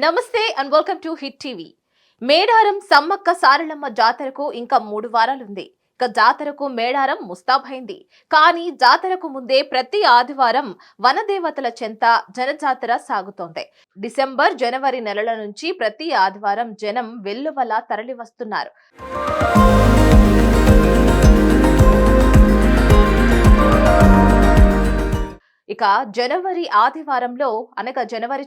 నమస్తే and welcome to hit TV. Medaram Sammakka Saralamma జాతరకు ఇంకా 3 వారాలుంది. ఇక జాతరకు మేడారం ముస్తాబైంది. కానీ జాతరకు ముందే ప్రతి ఆదివారం వనదేవతల చెంత జనజాతర సాగుతోంది. డిసెంబర్, జనవరి నెలల నుంచి ప్రతి ఆదివారం జనం వెల్లువలా తరలి వస్తున్నారు. ఇక జనవరి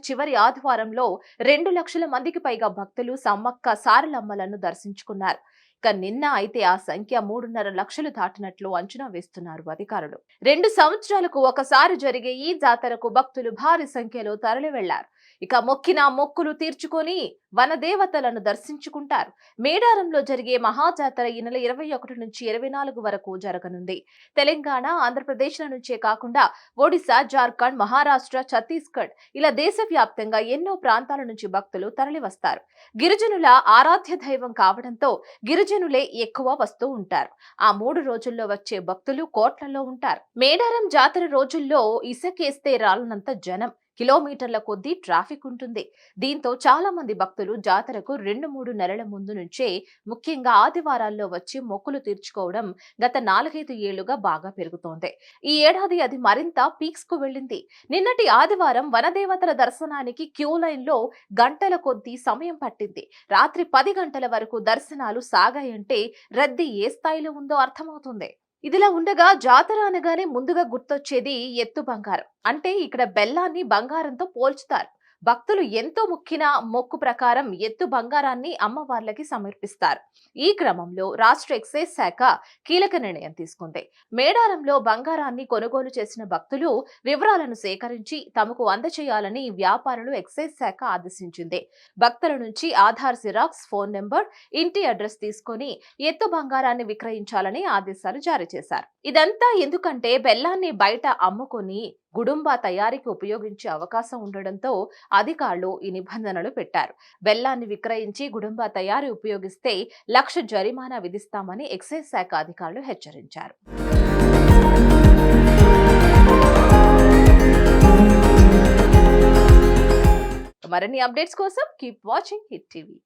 చివరి ఆదివారంలో 2 లక్షల మందికి పైగా భక్తులు సమ్మక్క సారలమ్మలను దర్శించుకున్నారు. ఇక నిన్న అయితే ఆ సంఖ్య 3.5 లక్షలు దాటినట్లు అంచనా వేస్తున్నారు అధికారులు. 2 సంవత్సరాలకు ఒకసారి జరిగే ఈ జాతరకు భక్తులు భారీ సంఖ్యలో తరలి వెళ్లారు. ఇక మొక్కిన మొక్కులు తీర్చుకొని వనదేవతలను దర్శించుకుంటారు. మేడారంలో జరిగే మహాజాతర ఈ నెల 21 నుంచి 24 వరకు జరగనుంది. తెలంగాణ, ఆంధ్రప్రదేశ్ల నుంచే కాకుండా ఒడిశా, జార్ఖండ్, మహారాష్ట్ర, ఛత్తీస్గఢ్ ఇలా దేశవ్యాప్తంగా ఎన్నో ప్రాంతాల నుంచి భక్తులు తరలి వస్తారు. గిరిజనుల ఆరాధ్య దైవం కావడంతో గిరిజనులే ఎక్కువ వస్తూ ఉంటారు. ఆ 3 రోజుల్లో వచ్చే భక్తులు కోట్లలో ఉంటారు. మేడారం జాతర రోజుల్లో ఇసకేస్తే రాలనంత జనం, కిలోమీటర్ల కొద్దీ ట్రాఫిక్ ఉంటుంది. దీంతో చాలా మంది భక్తులు జాతరకు 2-3 నెలల ముందు నుంచే, ముఖ్యంగా ఆదివారాల్లో వచ్చి మొక్కులు తీర్చుకోవడం గత 4-5 ఏళ్లుగా బాగా పెరుగుతోంది. ఈ ఏడాది అది మరింత పీక్స్ కు వెళ్ళింది. నిన్నటి ఆదివారం వనదేవతల దర్శనానికి క్యూ లైన్ లో గంటల కొద్దీ సమయం పట్టింది. రాత్రి 10 గంటల వరకు దర్శనాలు సాగాయంటే రద్దీ ఏ స్థాయిలో ఉందో అర్థమవుతుంది. ఇదిలా ఉండగా జాతర అనగానే ముందుగా గుర్తొచ్చేది ఎత్తు బంగారం. అంటే ఇక్కడ బెల్లాన్ని బంగారంతో పోల్చుతారు. భక్తులు ఎంతో మొక్కిన మొక్కు ప్రకారం ఎత్తు బంగారాన్ని అమ్మవార్లకి సమర్పిస్తారు. ఈ క్రమంలో రాష్ట్ర ఎక్సైజ్ శాఖ కీలక నిర్ణయం తీసుకుంది. మేడారంలో బంగారాన్ని కొనుగోలు చేసిన భక్తులు వివరాలను సేకరించి తమకు అందజేయాలని వ్యాపారులు ఎక్సైజ్ శాఖ ఆదేశించింది. భక్తుల నుంచి ఆధార్ జిరాక్స్, ఫోన్ నెంబర్, ఇంటి అడ్రస్ తీసుకొని ఎత్తు బంగారాన్ని విక్రయించాలని ఆదేశాలు జారీ చేశారు. ఇదంతా ఎందుకంటే బెల్లాన్ని బయట అమ్ముకొని గుడుంబా తయారీకి ఉపయోగించే అవకాశం ఉండడంతో అధికారులు ఈ నిబంధనలు పెట్టారు. బెల్లాన్ని విక్రయించి గుడుంబా తయారీ ఉపయోగిస్తే 1 లక్ష జరిమానా విధిస్తామని ఎక్సైజ్ శాఖ అధికారులు హెచ్చరించారు. మరిన్ని అప్డేట్స్ కోసం కీప్ వాచింగ్ హిట్ టీవీ.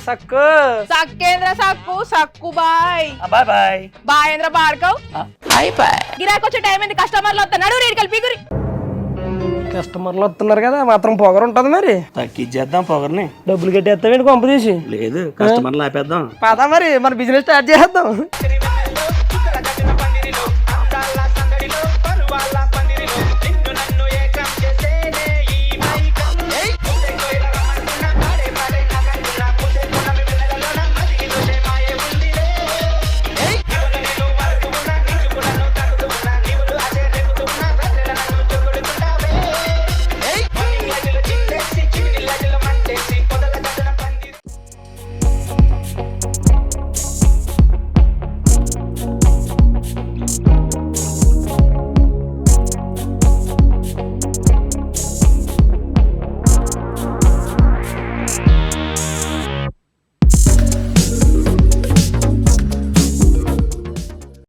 సక్కు సక్కేంద్ర సక్కు సక్కు బాయ్ బాయ్ బాయ్ బాయేంద్ర భార్గవ్ బాయ్ బాయ్. గిరాకొచ్చే టైం ఏంది? కస్టమర్లు వస్తున్నాడు, రేటు కలిపి గురి. కస్టమర్లు వస్తున్నారు కదా, మాత్రం పొగరు ఉంటది. మరి తగ్గించేద్దాం పొగర్ని. డబ్బులు కట్టేస్తావేంటి కొంప తీసి? లేదు, కస్టమర్లు ఆపేద్దాం. పదా మరి మన బిజినెస్ స్టార్ట్ చేద్దాం.